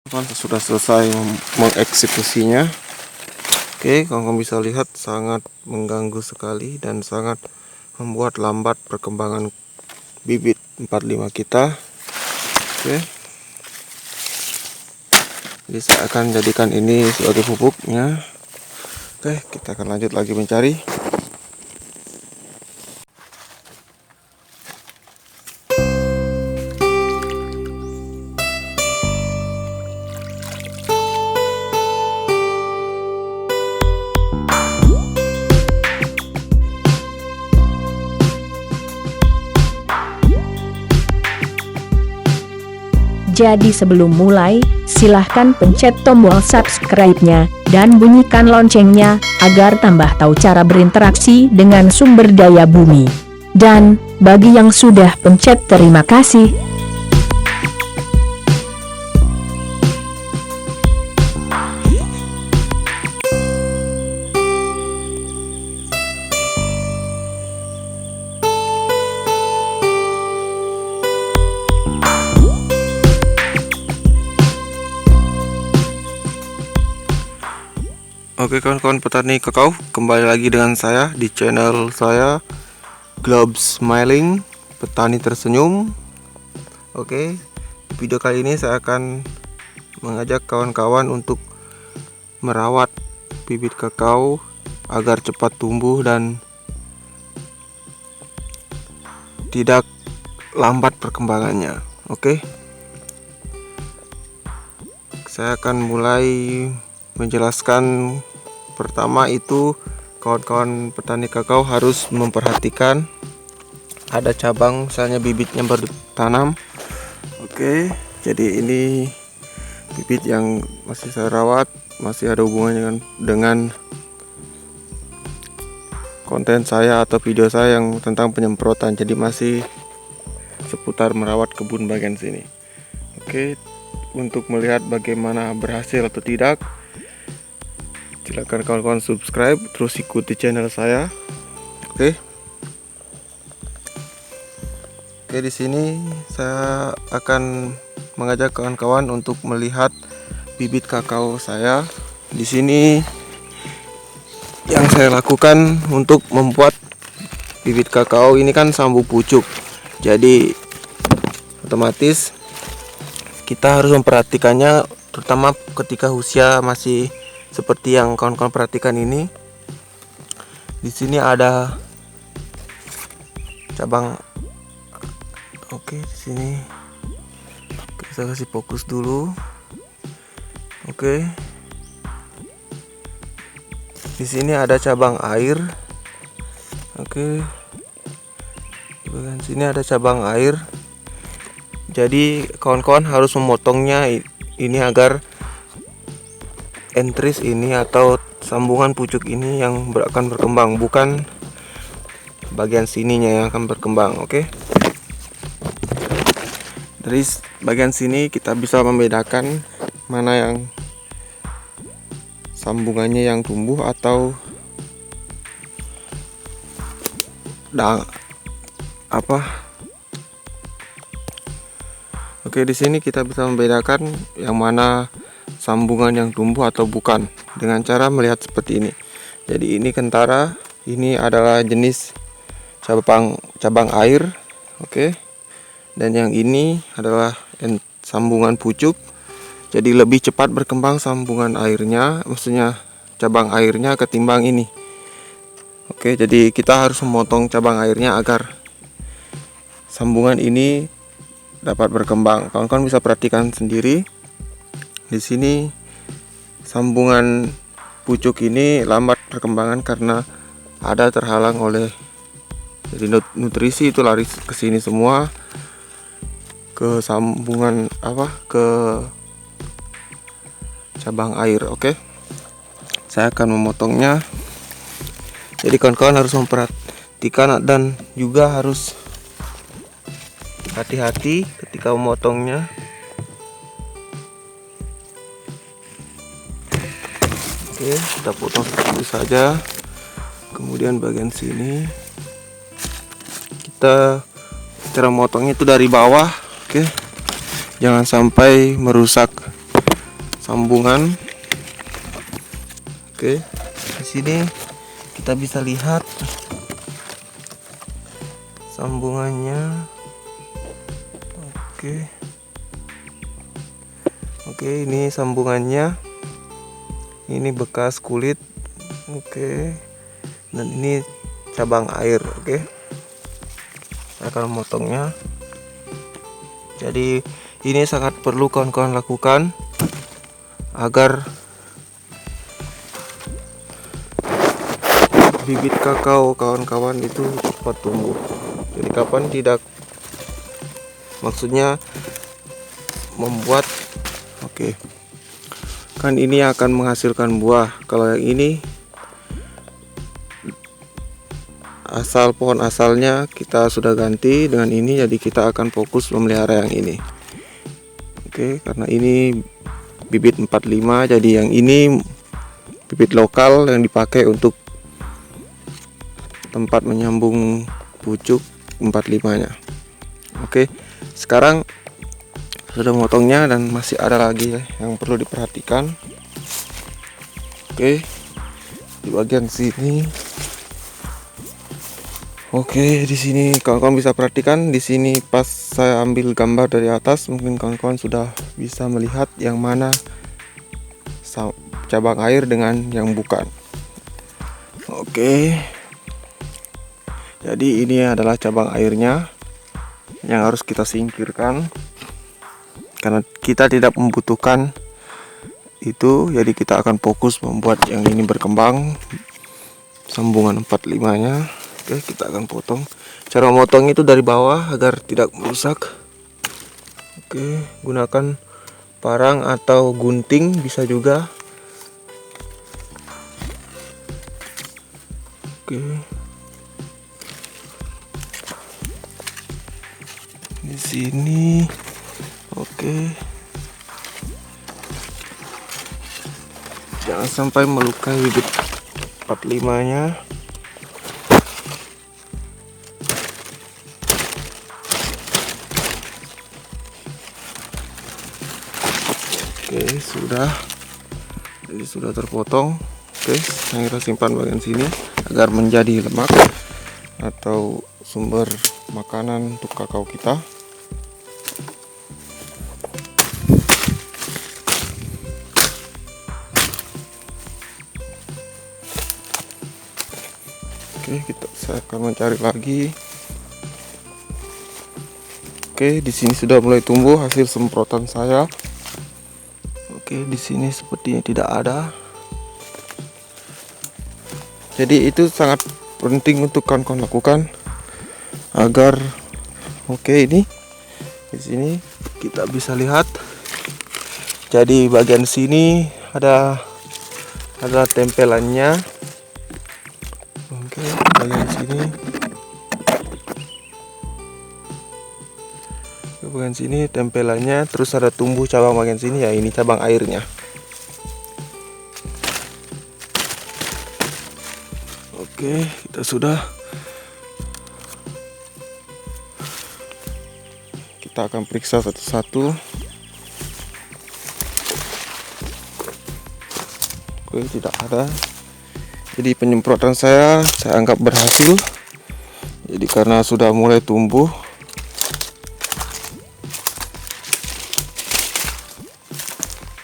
Sudah selesai mengeksekusinya. Oke, kamu bisa lihat sangat mengganggu sekali dan sangat membuat lambat perkembangan bibit 45 kita. Oke, jadi saya akan jadikan ini sebagai pupuknya. Oke, kita akan lanjut lagi mencari. Jadi sebelum mulai, silahkan pencet tombol subscribe-nya, dan bunyikan loncengnya, agar tambah tahu cara berinteraksi dengan sumber daya bumi. Dan, bagi yang sudah pencet terima kasih. Oke kawan-kawan petani kakao, kembali lagi dengan saya di channel saya Globe Smiling, petani tersenyum. Oke, di video kali ini saya akan mengajak kawan-kawan untuk merawat bibit kakao agar cepat tumbuh dan tidak lambat perkembangannya. Oke, saya akan mulai menjelaskan. Pertama itu kawan-kawan petani kakao harus memperhatikan ada cabang, misalnya bibitnya baru tanam. Oke, jadi ini bibit yang masih saya rawat, masih ada hubungannya dengan konten saya atau video saya yang tentang penyemprotan, jadi masih seputar merawat kebun bagian sini. Oke, untuk melihat bagaimana berhasil atau tidak, silakan kawan-kawan subscribe, terus ikuti channel saya. Oke, di sini saya akan mengajak kawan-kawan untuk melihat bibit kakao saya. Di sini yang saya lakukan untuk membuat bibit kakao ini kan sambu pucuk, jadi otomatis kita harus memperhatikannya, terutama ketika usia masih seperti yang kawan-kawan perhatikan ini. Di sini ada cabang. Oke, di sini kita kasih fokus dulu. Oke, di sini ada cabang air. Oke, di bagian sini ada cabang air. Jadi kawan-kawan harus memotongnya ini agar entris ini atau sambungan pucuk ini yang akan berkembang, bukan bagian sininya yang akan berkembang. Oke, dari bagian sini kita bisa membedakan mana yang sambungannya yang tumbuh atau Oke, di sini kita bisa membedakan yang mana sambungan yang tumbuh atau bukan dengan cara melihat seperti ini. Jadi ini kentara, ini adalah jenis cabang air. Oke, dan yang ini adalah sambungan pucuk. Jadi lebih cepat berkembang sambungan airnya, maksudnya cabang airnya ketimbang ini. Oke, jadi kita harus memotong cabang airnya agar sambungan ini dapat berkembang. Kawan-kawan bisa perhatikan sendiri. Di sini sambungan pucuk ini lambat perkembangan karena ada terhalang oleh, jadi nutrisi itu lari ke sini semua, ke sambungan ke cabang air. Oke, saya akan memotongnya. Jadi kawan-kawan harus memperhatikan dan juga harus hati-hati ketika memotongnya. Oke, kita potong seperti saja. Kemudian bagian sini kita cara motongnya itu dari bawah. Oke, jangan sampai merusak sambungan. Oke, di sini kita bisa lihat sambungannya. Oke, ini sambungannya. Ini bekas kulit. Oke, dan ini cabang air. Oke, saya akan memotongnya. Jadi ini sangat perlu kawan-kawan lakukan agar bibit kakao kawan-kawan itu cepat tumbuh. Jadi kapan tidak, maksudnya membuat, oke, kan ini akan menghasilkan buah. Kalau yang ini asal pohon asalnya kita sudah ganti dengan ini, jadi kita akan fokus memelihara yang ini. Oke, karena ini bibit 45, jadi yang ini bibit lokal yang dipakai untuk tempat menyambung pucuk 45-nya. Oke, sekarang sudah memotongnya dan masih ada lagi yang perlu diperhatikan. Oke, di bagian sini. Oke, di sini kawan-kawan bisa perhatikan. Di sini pas saya ambil gambar dari atas, mungkin kawan-kawan sudah bisa melihat yang mana cabang air dengan yang bukan. Oke, jadi ini adalah cabang airnya yang harus kita singkirkan karena kita tidak membutuhkan itu. Jadi kita akan fokus membuat yang ini berkembang, sambungan 45-nya. Oke, kita akan potong. Cara memotong itu dari bawah agar tidak merusak. Oke, gunakan parang atau gunting bisa juga. Oke, di sini. Oke, jangan sampai melukai bibit 45-nya. Oke, sudah. Jadi sudah terpotong. Oke, yang kita simpan bagian sini agar menjadi lemak atau sumber makanan untuk kakao kita. Oke, saya akan mencari lagi. Oke, di sini sudah mulai tumbuh hasil semprotan saya. Oke, di sini sepertinya tidak ada. Jadi itu sangat penting untuk kawan-kawan lakukan agar, oke, ini di sini kita bisa lihat. Jadi bagian sini ada tempelannya. Oke, bagian sini. Bagian sini tempelannya, terus ada tumbuh cabang bagian sini ya, ini cabang airnya. Oke, kita sudah. Kita akan periksa satu-satu. Oke, tidak ada. Jadi penyemprotan saya anggap berhasil. Jadi karena sudah mulai tumbuh.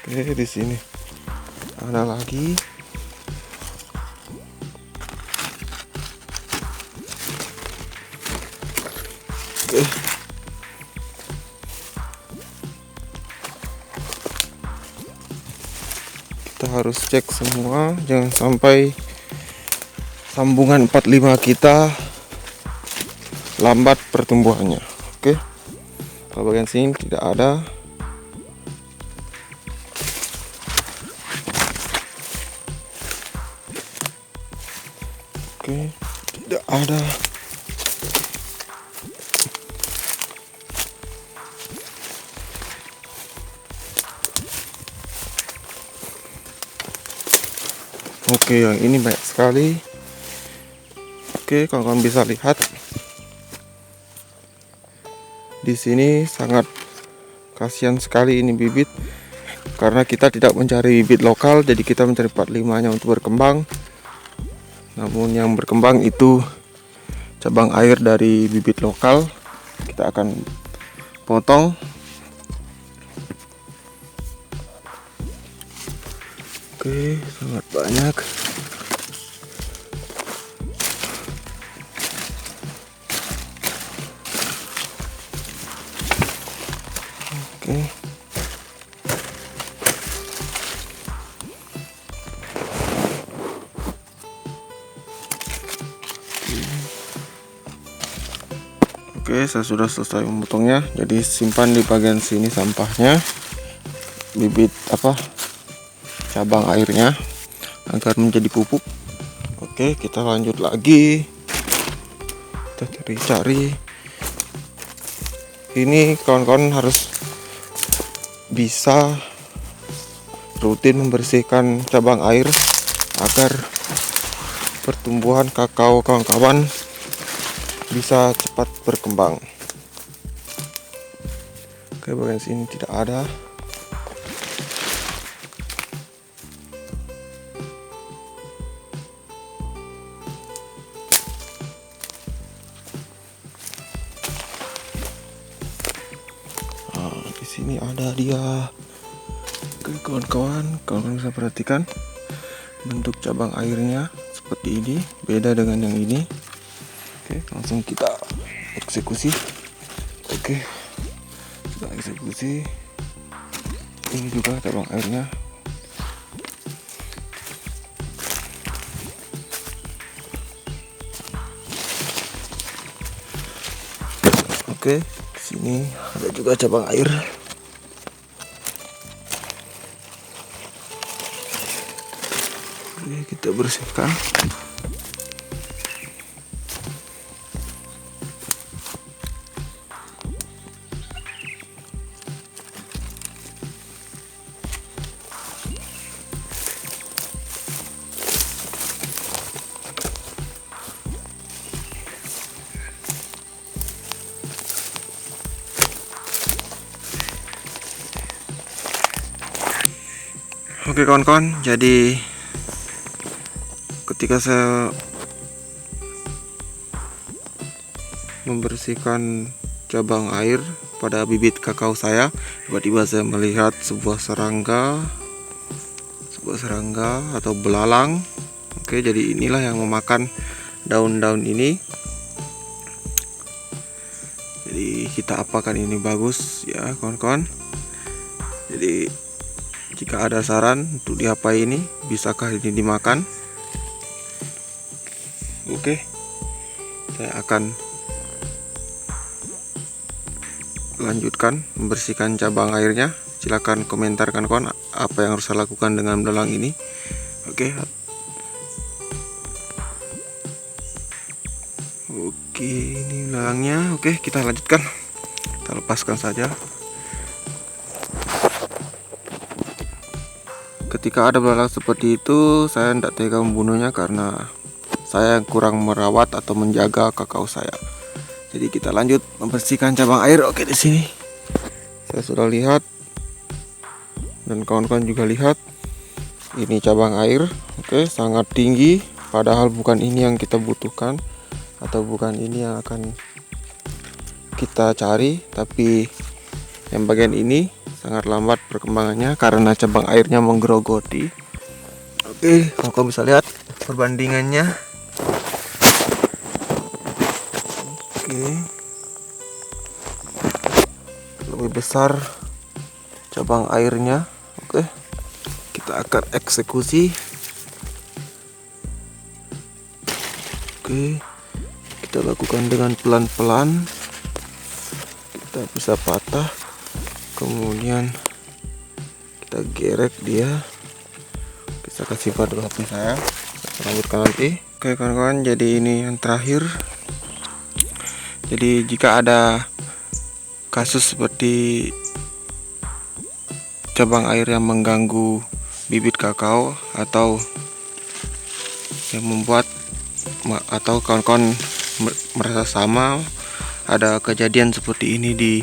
Oke, di sini ada lagi. Oke. Kita harus cek semua, jangan sampai sambungan 45 kita lambat pertumbuhannya. Oke. Kalau bagian sini tidak ada. Oke, tidak ada. Oke, yang ini banyak sekali. Oke, kawan-kawan bisa lihat. Di sini sangat kasihan sekali ini bibit. karena kita tidak mencari bibit lokal, jadi kita mencari 45-nya untuk berkembang. Namun yang berkembang itu cabang air dari bibit lokal. Kita akan potong. Oke, sangat banyak. Oke. Oke, saya sudah selesai memotongnya. Jadi simpan di bagian sini sampahnya, bibit cabang airnya, agar menjadi pupuk. Oke, kita lanjut lagi. Kita cari-cari. Ini kawan-kawan harus bisa rutin membersihkan cabang air agar pertumbuhan kakao kawan-kawan bisa cepat berkembang. Oke, bagian sini tidak ada. Di sini ada dia. Oke, kawan-kawan bisa perhatikan bentuk cabang airnya seperti ini, beda dengan yang ini. Oke, langsung kita eksekusi. Oke, kita eksekusi. Ini juga cabang airnya. Oke, sini ada juga cabang air. Oke, kita bersihkan. Oke kawan-kawan, jadi ketika saya membersihkan cabang air pada bibit kakao saya, tiba-tiba saya melihat sebuah serangga atau belalang. Oke, jadi inilah yang memakan daun-daun ini. Jadi kita apakan ini bagus ya kawan-kawan. Jadi jika ada saran untuk diapai ini, bisakah ini dimakan? Oke, saya akan lanjutkan membersihkan cabang airnya. Silahkan komentarkan kawan apa yang harus saya lakukan dengan belalang ini. Oke, ini belalangnya. Oke, kita lanjutkan. Kita lepaskan saja. Ketika ada belalang seperti itu, saya tidak tega membunuhnya karena saya kurang merawat atau menjaga kakao saya. Jadi kita lanjut membersihkan cabang air. Oke, di sini saya sudah lihat dan kawan-kawan juga lihat. Ini cabang air. Oke, sangat tinggi. Padahal bukan ini yang kita butuhkan atau bukan ini yang akan kita cari, tapi yang bagian ini sangat lambat perkembangannya karena cabang airnya menggerogoti. Oke, kawan bisa lihat perbandingannya. Oke, lebih besar cabang airnya. Oke, kita akan eksekusi. Oke, kita lakukan dengan pelan-pelan. Kita bisa patah, kemudian kita gerek dia. Bisa kasih pada HP saya lanjutkan nanti. Oke kawan-kawan, jadi ini yang terakhir. Jadi jika ada kasus seperti cabang air yang mengganggu bibit kakao atau yang membuat atau kawan-kawan merasa sama ada kejadian seperti ini di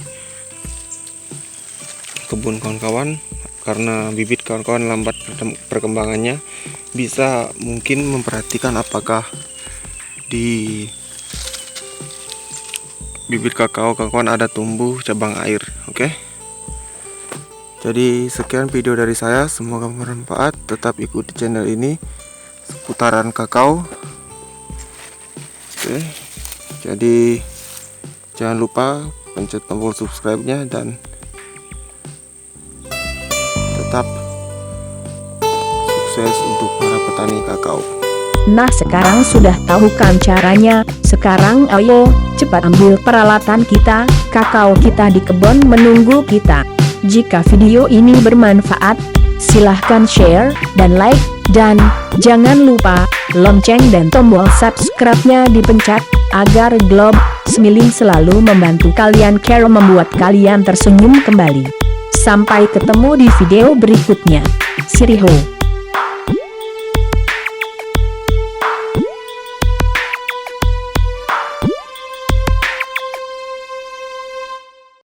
kebun kawan-kawan, karena bibit kawan-kawan lambat perkembangannya, bisa mungkin memperhatikan apakah di bibit kakao kawan-kawan ada tumbuh cabang air. Oke. Jadi sekian video dari saya, semoga bermanfaat. Tetap ikuti channel ini seputaran kakao. Oke. Jadi jangan lupa pencet tombol subscribe-nya dan tetap sukses untuk para petani kakao. Nah, sekarang sudah tahu kan caranya. Sekarang ayo cepat ambil peralatan kita, kakao kita di kebun menunggu kita. Jika video ini bermanfaat, silahkan share dan like, dan jangan lupa lonceng dan tombol subscribe-nya dipencet agar Globe Smiling selalu membantu kalian care membuat kalian tersenyum kembali. Sampai ketemu di video berikutnya. Siriho.